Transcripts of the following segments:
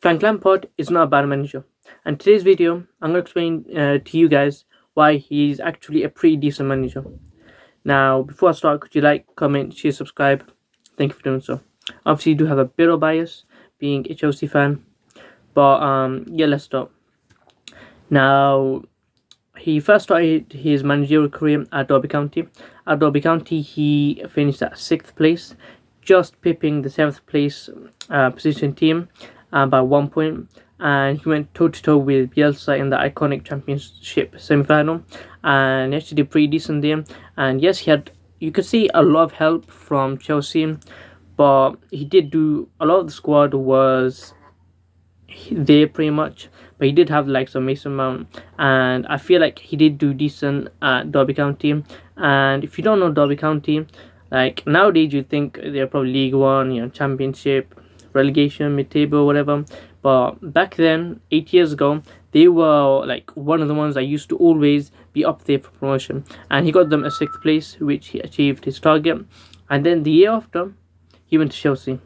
Frank Lampard is not a bad manager, and today's video I'm going to explain to you guys why he's actually a pretty decent manager. Now, before I start, could you like, comment, share, subscribe? Thank you for doing so. Obviously, you do have a bit of bias being a Chelsea fan, but yeah, let's start. Now, he first started his managerial career at Derby County. At Derby County, he finished at 6th place, just pipping the 7th place position team by 1 point. And he went toe to toe with Bielsa in the iconic championship semi-final, and he actually did pretty decent there. And yes, you could see a lot of help from Chelsea, but he did do a lot of the squad was there pretty much, but he did have like some Mason Mount, and I feel like he did do decent at Derby County. And if you don't know Derby County, like nowadays you think they're probably League One, Championship, relegation, mid-table, whatever. But back then, 8 years ago, they were like one of the ones that used to always be up there for promotion, and he got them a 6th place, which he achieved his target. And then the year after, he went to Chelsea.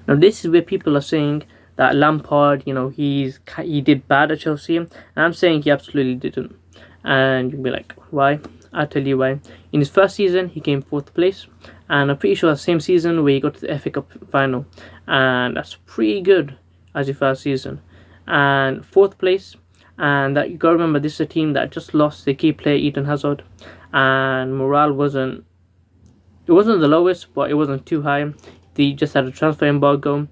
Now this is where people are saying that Lampard, he did bad at Chelsea, and I'm saying he absolutely didn't. And you'll be like, why? I'll tell you why. In his first season, he came 4th place, and I'm pretty sure the same season where he got to the FA Cup final, and that's pretty good as your first season. And 4th place, and that you gotta remember, this is a team that just lost their key player Eden Hazard, and morale wasn't the lowest, but it wasn't too high. They just had a transfer embargo.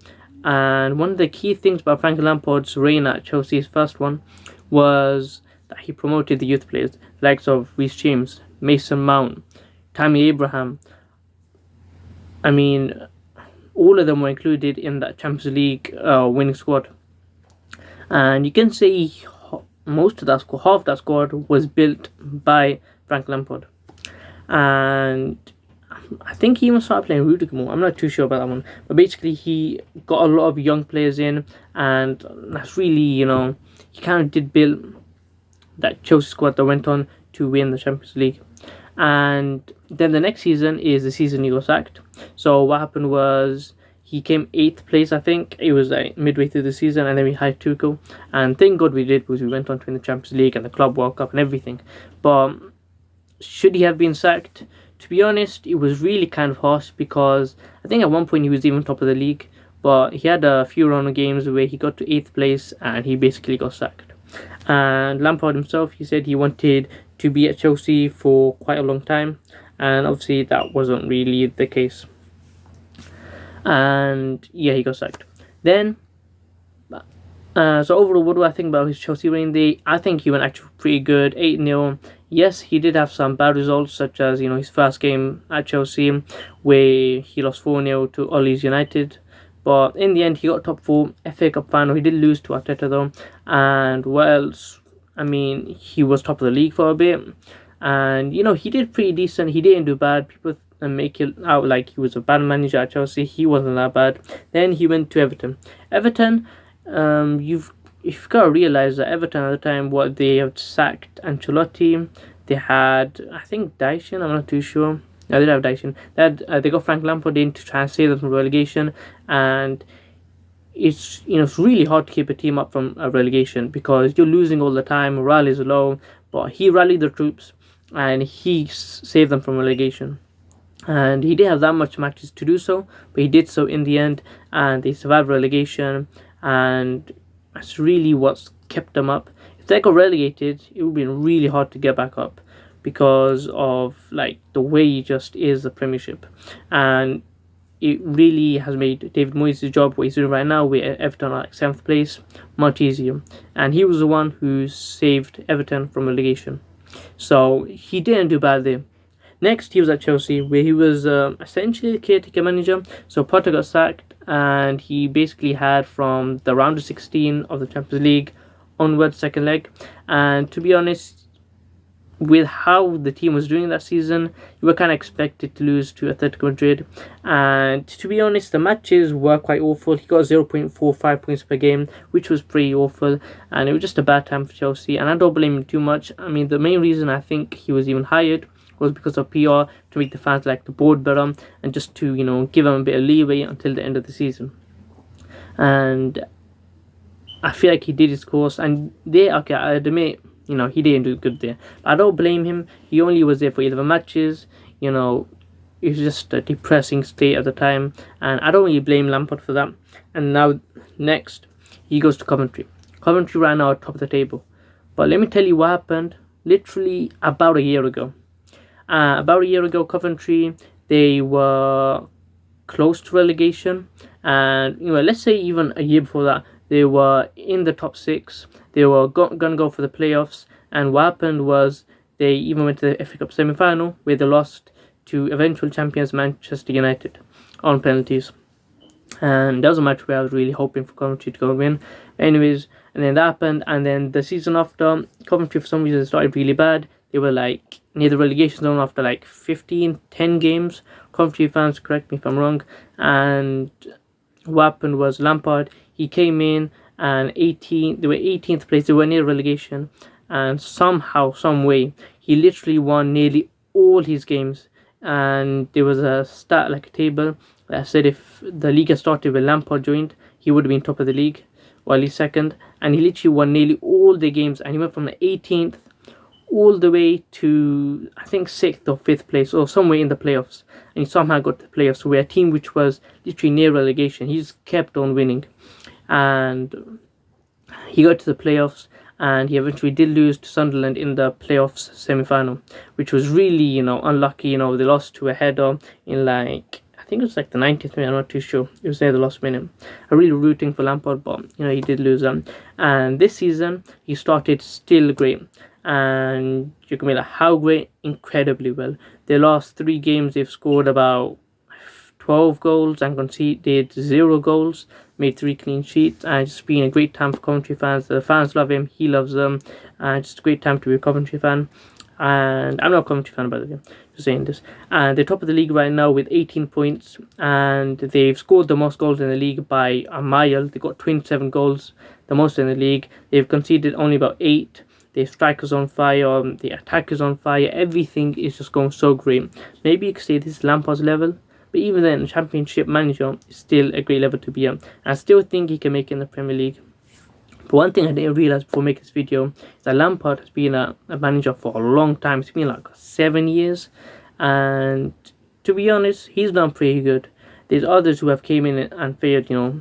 And one of the key things about Frank Lampard's reign at Chelsea's first one was that he promoted the youth players, the likes of Reece James, Mason Mount, Tammy Abraham. I mean, all of them were included in that Champions League winning squad. And you can say most of that squad, half that squad, was built by Frank Lampard. And I think he even started playing Rudiger more. I'm not too sure about that one. But basically, he got a lot of young players in, and that's really, he kind of did build that Chelsea squad that went on to win the Champions League. And then the next season is the season he got sacked. So what happened was he came 8th place, I think. It was like midway through the season, and then we hired Tuchel. And thank God we did, because we went on to win the Champions League and the Club World Cup and everything. But should he have been sacked? To be honest, it was really kind of harsh, because I think at one point he was even top of the league, but he had a few run of games where he got to 8th place and he basically got sacked. And Lampard himself, he said he wanted to be at Chelsea for quite a long time, and obviously that wasn't really the case. And yeah, he got sacked. Then, so overall, what do I think about his Chelsea reign? I think he went actually pretty good, 8-0. Yes, he did have some bad results, such as, his first game at Chelsea, where he lost 4-0 to Ollie's United. But in the end, he got top 4, FA Cup final. He did lose to Arteta, though. And what else? I mean, he was top of the league for a bit. And, he did pretty decent. He didn't do bad. People make it out like he was a bad manager at Chelsea. He wasn't that bad. Then he went to Everton. Everton, you've got to realise that Everton at the time, they had sacked Ancelotti. They had, I think, Dyson. I'm not too sure. No, they didn't have Dyson. They got Frank Lampard in to try and save them from relegation, and it's really hard to keep a team up from a relegation, because you're losing all the time. Morale is low, but he rallied the troops and he saved them from relegation. And he didn't have that much matches to do so, but he did so in the end, and they survived relegation, and that's really what's kept them up. If they got relegated, it would be really hard to get back up, because of like the way it just is the Premiership. And it really has made David Moyes' job, what he's doing right now with Everton at 7th place, much easier. And he was the one who saved Everton from relegation, so he didn't do bad there. Next, he was at Chelsea, where he was essentially a caretaker manager. So Potter got sacked, and he basically had from the round of 16 of the Champions League onwards, second leg. And to be honest, with how the team was doing that season, you were kind of expected to lose to Atletico Madrid. And to be honest, the matches were quite awful. He got 0.45 points per game, which was pretty awful. And it was just a bad time for Chelsea. And I don't blame him too much. I mean, the main reason I think he was even hired was because of PR, to make the fans like the board better, and just to give them a bit of leeway until the end of the season. And I feel like he did his course, and okay, I admit, he didn't do good there. But I don't blame him. He only was there for 11 matches. You know, it was just a depressing state at the time, and I don't really blame Lampard for that. And now, next, he goes to Coventry. Coventry right now top of the table. But let me tell you what happened literally about a year ago. Coventry, they were close to relegation, and let's say even a year before that, they were in the top six. They were gonna go for the playoffs, and what happened was they even went to the FA Cup semi-final where they lost to eventual champions Manchester United on penalties. And that was a match where I was really hoping for Coventry to go and win. Anyways, and then that happened, and then the season after, Coventry for some reason started really bad. They were like near the relegation zone after like 10 games. Coventry fans, correct me if I'm wrong. And what happened was Lampard, he came in and they were 18th place. They were near relegation, and somehow, some way, he literally won nearly all his games. And there was a stat, like a table, that said if the league had started when Lampard joined, he would have been top of the league, while he's second. And he literally won nearly all the games, and he went from the 18th all the way to, I think, 6th or 5th place, or somewhere in the playoffs. And he somehow got to the playoffs. So we're a team which was literally near relegation. He just kept on winning. And he got to the playoffs, and he eventually did lose to Sunderland in the playoffs semi-final, which was really, unlucky. They lost to a header in like, I think it was like the 90th minute, I'm not too sure. It was near the last minute. I'm really rooting for Lampard, but, he did lose them. And this season, he started still great. And you can be like, how great? Incredibly well. Their last 3 games, they've scored about 12 goals and conceded 0 goals, made 3 clean sheets, and it's been a great time for Coventry fans. The fans love him, he loves them, and it's a great time to be a Coventry fan. And I'm not a Coventry fan, by the way, just saying this. And they're top of the league right now with 18 points, and they've scored the most goals in the league by a mile. They got 27 goals, the most in the league. They've conceded only about 8. The strikers on fire, the attackers on fire, everything is just going so great. Maybe you could say this is Lampard's level, but even then, Championship manager is still a great level to be on. I still think he can make it in the Premier League. But one thing I didn't realize before making this video is that Lampard has been a manager for a long time. It's been like 7 years, and to be honest, he's done pretty good. There's others who have came in and failed,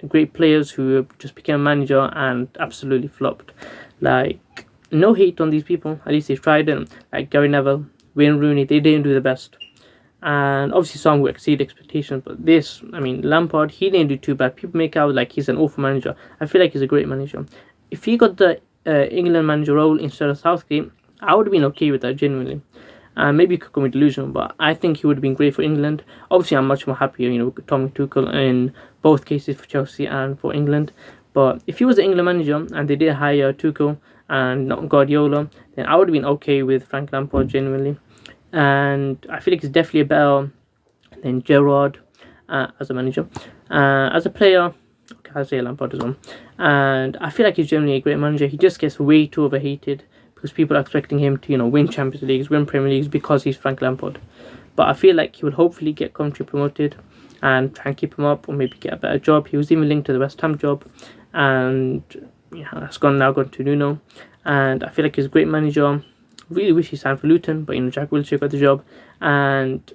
great players who just became manager and absolutely flopped. Like, no hate on these people, at least they've tried it. Like Gary Neville, Wayne Rooney, they didn't do the best. And obviously some will exceed expectations, but Lampard, he didn't do too bad. People make out like he's an awful manager. I feel like he's a great manager. If he got the England manager role instead of Southgate, I would have been okay with that, genuinely. Maybe it could come with delusion, but I think he would have been great for England. Obviously, I'm much more happier, with Tommy Tuchel in both cases for Chelsea and for England. But if he was the England manager and they did hire Tuchel and not Guardiola, then I would have been okay with Frank Lampard, genuinely. And I feel like he's definitely better than Gerrard as a manager. As a player, okay, I'll say Lampard as well. And I feel like he's generally a great manager. He just gets way too overhated because people are expecting him to, win Champions Leagues, win Premier Leagues because he's Frank Lampard. But I feel like he will hopefully get Coventry promoted and try and keep him up, or maybe get a better job. He was even linked to the West Ham job, and that's now gone to Nuno. And I feel like he's a great manager. Really wish he signed for Luton, but Jack Wilshere got the job. And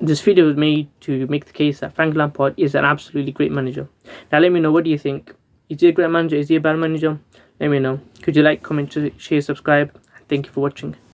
this video was made to make the case that Frank Lampard is an absolutely great manager. Now let me know, what do you think? Is he a great manager? Is he a bad manager? Let me know. Could you like, comment, share, subscribe? Thank you for watching.